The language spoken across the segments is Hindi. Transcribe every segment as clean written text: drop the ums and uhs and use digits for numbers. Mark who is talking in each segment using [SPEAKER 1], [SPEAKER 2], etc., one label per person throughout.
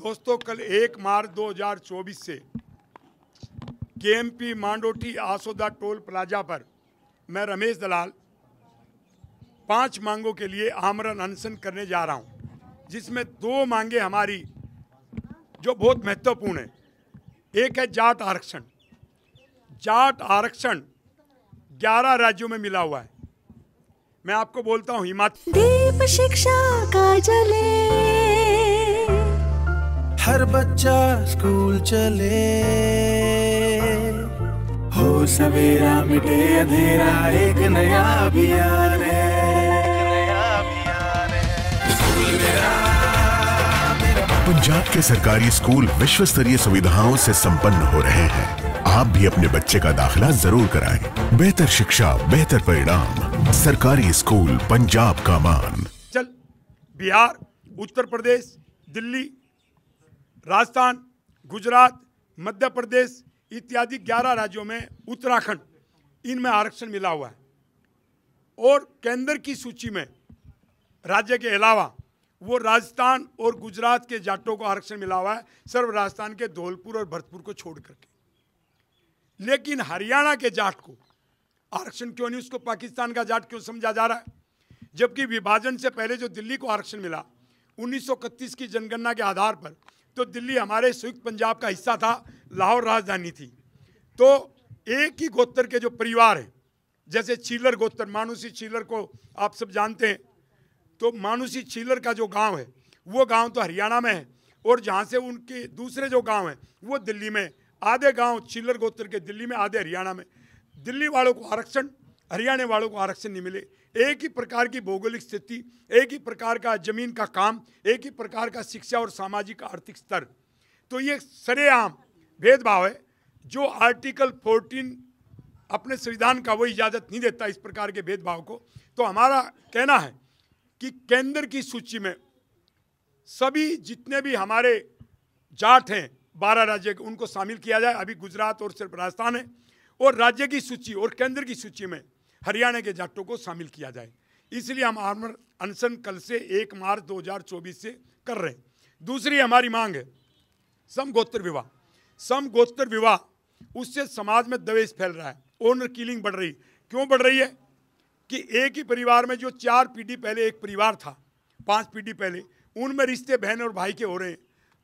[SPEAKER 1] दोस्तों, कल 1 मार्च 2024 से KMP Mandothi Asoda toll plaza पर मैं रमेश दलाल 5 मांगों के लिए आमरण अनशन करने जा रहा हूं, जिसमें 2 मांगे हमारी जो बहुत महत्वपूर्ण है। एक है जाट आरक्षण। जाट आरक्षण 11 राज्यों में मिला हुआ है। मैं आपको बोलता हूं, हिमाचल
[SPEAKER 2] दीप शिक्षा का जले,
[SPEAKER 3] हर बच्चा स्कूल चले, हो सवेरा मिटे अंधेरा, एक नया अभियान है, स्कूल मेरा।
[SPEAKER 4] पंजाब के सरकारी स्कूल विश्व स्तरीय सुविधाओं से संपन्न हो रहे हैं। आप भी अपने बच्चे का दाखिला जरूर कराएं। बेहतर शिक्षा, बेहतर परिणाम, सरकारी स्कूल पंजाब का मान।
[SPEAKER 1] चल बिहार, उत्तर प्रदेश, दिल्ली, राजस्थान, गुजरात, मध्य प्रदेश इत्यादि 11 राज्यों में, उत्तराखंड, इनमें आरक्षण मिला हुआ है। और केंद्र की सूची में राज्य के अलावा वो राजस्थान और गुजरात के जाटों को आरक्षण मिला हुआ है, सिर्फ राजस्थान के धौलपुर और भरतपुर को छोड़ करके। लेकिन हरियाणा के जाट को आरक्षण क्यों नहीं? उसको पाकिस्तान का जाट क्यों समझा जा रहा है? जबकि विभाजन से पहले जो दिल्ली को आरक्षण मिला 1931 की जनगणना के आधार पर, तो दिल्ली हमारे संयुक्त पंजाब का हिस्सा था, लाहौर राजधानी थी। तो एक ही गोत्र के जो परिवार हैं, जैसे छीलर गोत्र, मानुसी छीलर को आप सब जानते हैं, तो मानुसी छीलर का जो गांव है वो गांव तो हरियाणा में है, और जहां से उनके दूसरे जो गांव हैं वो दिल्ली में। आधे गांव छीलर गोत्र के दिल्ली में, आधे हरियाणा में। दिल्ली वालों को आरक्षण, हरियाणा वालों को आरक्षण नहीं मिले। एक ही प्रकार की भौगोलिक स्थिति, एक ही प्रकार का जमीन का काम, एक ही प्रकार का शिक्षा और सामाजिक आर्थिक स्तर। तो ये सरेआम भेदभाव है जो आर्टिकल 14 अपने संविधान का वो इजाज़त नहीं देता इस प्रकार के भेदभाव को। तो हमारा कहना है कि केंद्र की सूची में सभी जितने भी हमारे जाट हैं 12 राज्य के, उनको शामिल किया जाए। अभी गुजरात और सिर्फ राजस्थान है। और राज्य की सूची और केंद्र की सूची में हरियाणा के जाटों को शामिल किया जाए। इसलिए हम आमरण अनशन कल से 1 मार्च 2024 से कर रहे हैं। दूसरी हमारी मांग है समगोत्र विवाह। समगोत्र विवाह, उससे समाज में द्वेष फैल रहा है, ओनर किलिंग बढ़ रही। क्यों बढ़ रही है? कि एक ही परिवार में जो 4 पीढ़ी पहले एक परिवार था, 5 पीढ़ी पहले, उनमें रिश्ते बहन और भाई के हो रहे हैं।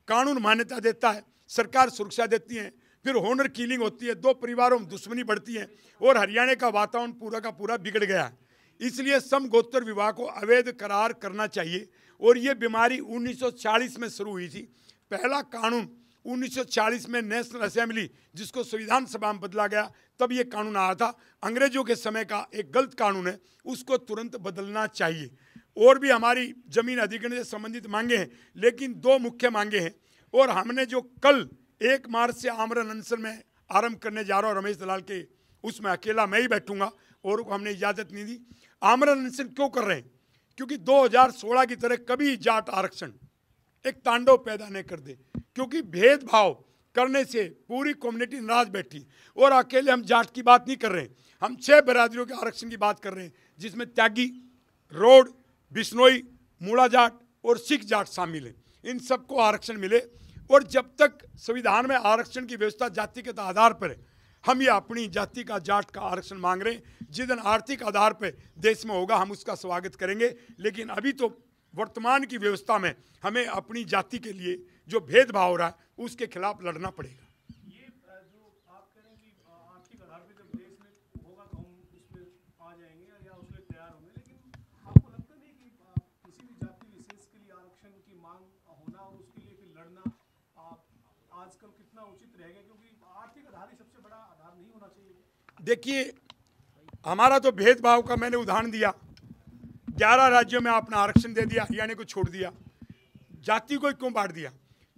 [SPEAKER 1] कानून मान्यता देता है, सरकार सुरक्षा देती है, फिर होनर किलिंग होती है, 2 परिवारों में दुश्मनी बढ़ती है, और हरियाणा का वातावरण पूरा का पूरा बिगड़ गया है। इसलिए समगोत्र विवाह को अवैध करार करना चाहिए। और ये बीमारी 1940 में शुरू हुई थी। पहला कानून 1940 में नेशनल असेंबली, जिसको संविधान सभा में बदला गया, तब ये कानून आया था। अंग्रेजों के समय का एक गलत कानून है, उसको तुरंत बदलना चाहिए। और भी हमारी जमीन अधिग्रहण से संबंधित मांगे हैं, लेकिन 2 मुख्य मांगे हैं। और हमने जो कल 1 मार्च से आमरण अनशन में आरंभ करने जा रहा हूँ, रमेश दलाल के, उसमें अकेला मैं ही बैठूंगा, और को हमने इजाज़त नहीं दी। आमरण अनशन क्यों कर रहे हैं? क्योंकि 2016 की तरह कभी जाट आरक्षण एक तांडव पैदा नहीं कर दे। क्योंकि भेदभाव करने से पूरी कम्युनिटी नाराज बैठी। और अकेले हम जाट की बात नहीं कर रहे हैं, हम 6 बिरादरियों के आरक्षण की बात कर रहे हैं, जिसमें त्यागी, रोड, बिश्नोई, मूला जाट और सिख जाट शामिल हैं। इन सबको आरक्षण मिले। और जब तक संविधान में आरक्षण की व्यवस्था जाति के आधार पर है, हम ये अपनी जाति का, जाट का आरक्षण मांग रहे हैं। जिस दिन आर्थिक आधार पर देश में होगा, हम उसका स्वागत करेंगे। लेकिन अभी तो वर्तमान की व्यवस्था में हमें अपनी जाति के लिए जो भेदभाव हो रहा है, उसके खिलाफ लड़ना पड़ेगा।
[SPEAKER 5] ये जो आप कह रहे हैं कि आर्थिक आधार पर जब देश में होगा तो हम उसमें आ जाएंगे या उसके लिए तैयार होंगे, लेकिन आपको लगता नहीं कि किसी भी जाति विशेष के लिए आरक्षण की मांग होना और उसके लिए फिर लड़ना आजकल कितना उचित रहेगा? क्योंकि आर्थिक आधार ही सबसे बड़ा आधार नहीं होना चाहिए।
[SPEAKER 1] देखिए, हमारा तो भेदभाव का मैंने उदाहरण दिया। 11 राज्यों में आपने आरक्षण दे दिया, हरियाणा को छोड़ दिया, जाति को क्यों बांट दिया?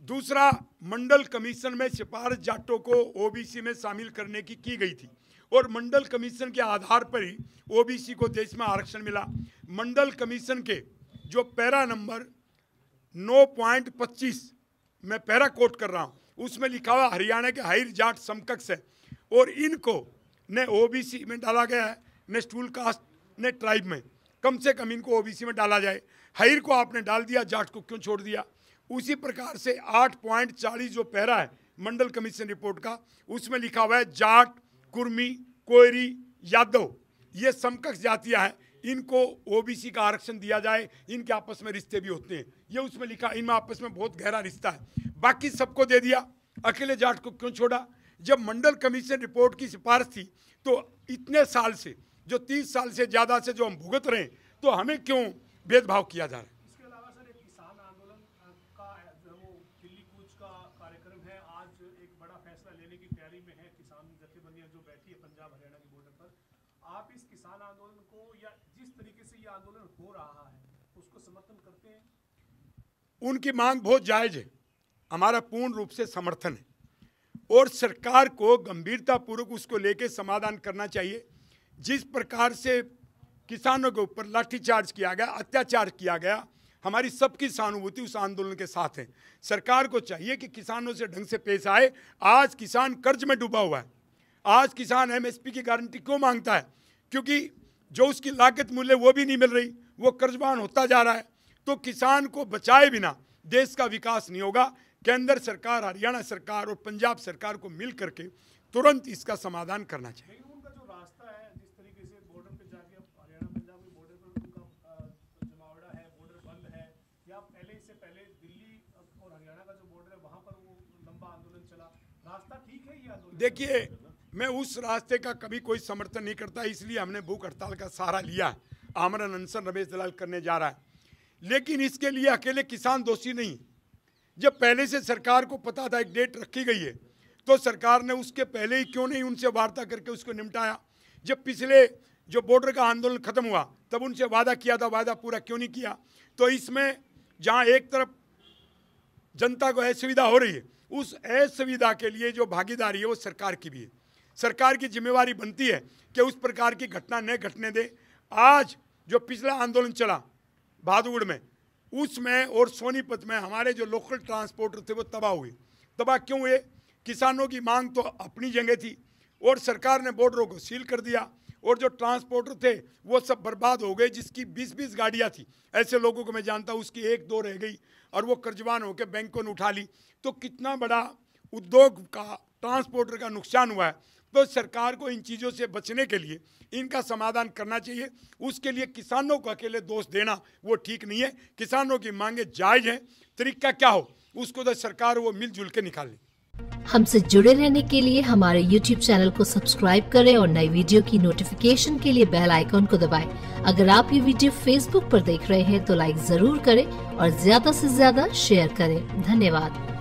[SPEAKER 1] दूसरा, मंडल कमीशन में सिफारिश जाटों को ओबीसी में शामिल करने की गई थी, और मंडल कमीशन के आधार पर ही ओबीसी को देश में आरक्षण मिला। मंडल कमीशन के जो पैरा नंबर 9.25 मैं पैरा कोट कर रहा हूँ, उसमें लिखा हुआ हरियाणा के हायर जाट समकक्ष है, और इनको न ओबीसी में डाला गया है, न शेड्यूल कास्ट, न ट्राइब में। कम से कम इनको ओबीसी में डाला जाए। हायर को आपने डाल दिया, जाट को क्यों छोड़ दिया? उसी प्रकार से 8.40 जो पैरा है मंडल कमीशन रिपोर्ट का, उसमें लिखा हुआ है जाट, कुर्मी, कोयरी, यादव, ये समकक्ष जातियां हैं, इनको ओबीसी का आरक्षण दिया जाए, इनके आपस में रिश्ते भी होते हैं, ये उसमें लिखा, इनमें आपस में बहुत गहरा रिश्ता है। बाकी सबको दे दिया, अकेले जाट को क्यों छोड़ा? जब मंडल कमीशन रिपोर्ट की सिफारिश थी तो इतने साल से, जो 30 साल से ज़्यादा से जो हम भुगत रहे हैं, तो हमें क्यों भेदभाव किया जा रहा है?
[SPEAKER 5] इसके अलावा सर एक किसान आंदोलन का जो वो दिल्ली कूच का कार्यक्रम है, आज एक बड़ा फैसला लेने की तैयारी में है किसान जथेबंदियां जो बैठी है पंजाब हरियाणा की बॉर्डर पर। आप इस किसान आंदोलन को या जिस तरीके से ये आंदोलन हो रहा है उसको समर्थन करते हैं?
[SPEAKER 1] उनकी मांग बहुत जायज है, हमारा पूर्ण रूप से समर्थन है, और सरकार को गंभीरतापूर्वक उसको लेके समाधान करना चाहिए। जिस प्रकार से किसानों के ऊपर लाठीचार्ज किया गया, अत्याचार किया गया, हमारी सबकी सहानुभूति उस आंदोलन के साथ है। सरकार को चाहिए कि किसानों से ढंग से पेश आए। आज किसान कर्ज में डूबा हुआ है, आज किसान एमएसपी की गारंटी क्यों मांगता है? क्योंकि जो उसकी लागत मूल्य वो भी नहीं मिल रही, वो कर्जबान होता जा रहा है। तो किसान को बचाए बिना देश का विकास नहीं होगा। केंद्र सरकार, हरियाणा सरकार और पंजाब सरकार को मिल करके तुरंत इसका समाधान करना चाहिए।
[SPEAKER 5] लेकिन उनका जो रास्ता है, जिस तरीके से बॉर्डर पे जाके अब हरियाणा पंजाब की बॉर्डर पर उनका जमावड़ा है, बॉर्डर बंद है, या इससे पहले दिल्ली और हरियाणा का जो बॉर्डर है वहाँ पर वो लंबा आंदोलन चला, रास्ता ठीक है ये आंदोलन?
[SPEAKER 1] देखिए, मैं उस रास्ते का कभी कोई समर्थन नहीं करता, इसलिए हमने भूख हड़ताल का सहारा लिया है। आमरण अनशन रमेश दलाल करने जा रहा है, लेकिन इसके लिए अकेले किसान दोषी नहीं। जब पहले से सरकार को पता था एक डेट रखी गई है, तो सरकार ने उसके पहले ही क्यों नहीं उनसे वार्ता करके उसको निपटाया? जब पिछले जो बॉर्डर का आंदोलन खत्म हुआ तब उनसे वादा किया था, वादा पूरा क्यों नहीं किया? तो इसमें जहां एक तरफ जनता को असुविधा हो रही है, उस असुविधा के लिए जो भागीदारी है वो सरकार की भी है। सरकार की जिम्मेवारी बनती है कि उस प्रकार की घटना न घटने दे। आज जो पिछला आंदोलन चला भादुड़ में, उसमें और सोनीपत में हमारे जो लोकल ट्रांसपोर्टर थे वो तबाह हुए। तबाह क्यों हुए? किसानों की मांग तो अपनी जगह थी और सरकार ने बॉर्डरों को सील कर दिया, और जो ट्रांसपोर्टर थे वो सब बर्बाद हो गए। जिसकी 20-20 गाड़ियाँ थी, ऐसे लोगों को मैं जानता हूँ, उसकी 1-2 रह गई और वो कर्जबान होकर बैंकों ने उठा ली। तो कितना बड़ा उद्योग का, ट्रांसपोर्टर का नुकसान हुआ है। तो सरकार को इन चीज़ों से बचने के लिए इनका समाधान करना चाहिए। उसके लिए किसानों को अकेले दोष देना वो ठीक नहीं है। किसानों की मांगे जायज़ हैं, तरीका क्या हो उसको तो सरकार वो मिलजुल के निकाले।
[SPEAKER 6] हमसे जुड़े रहने के लिए हमारे YouTube चैनल को सब्सक्राइब करें और नई वीडियो की नोटिफिकेशन के लिए बेल आइकॉन को दबाएं। अगर आप ये वीडियो Facebook पर देख रहे हैं तो लाइक जरूर करें और ज्यादा से ज्यादा शेयर करें। धन्यवाद।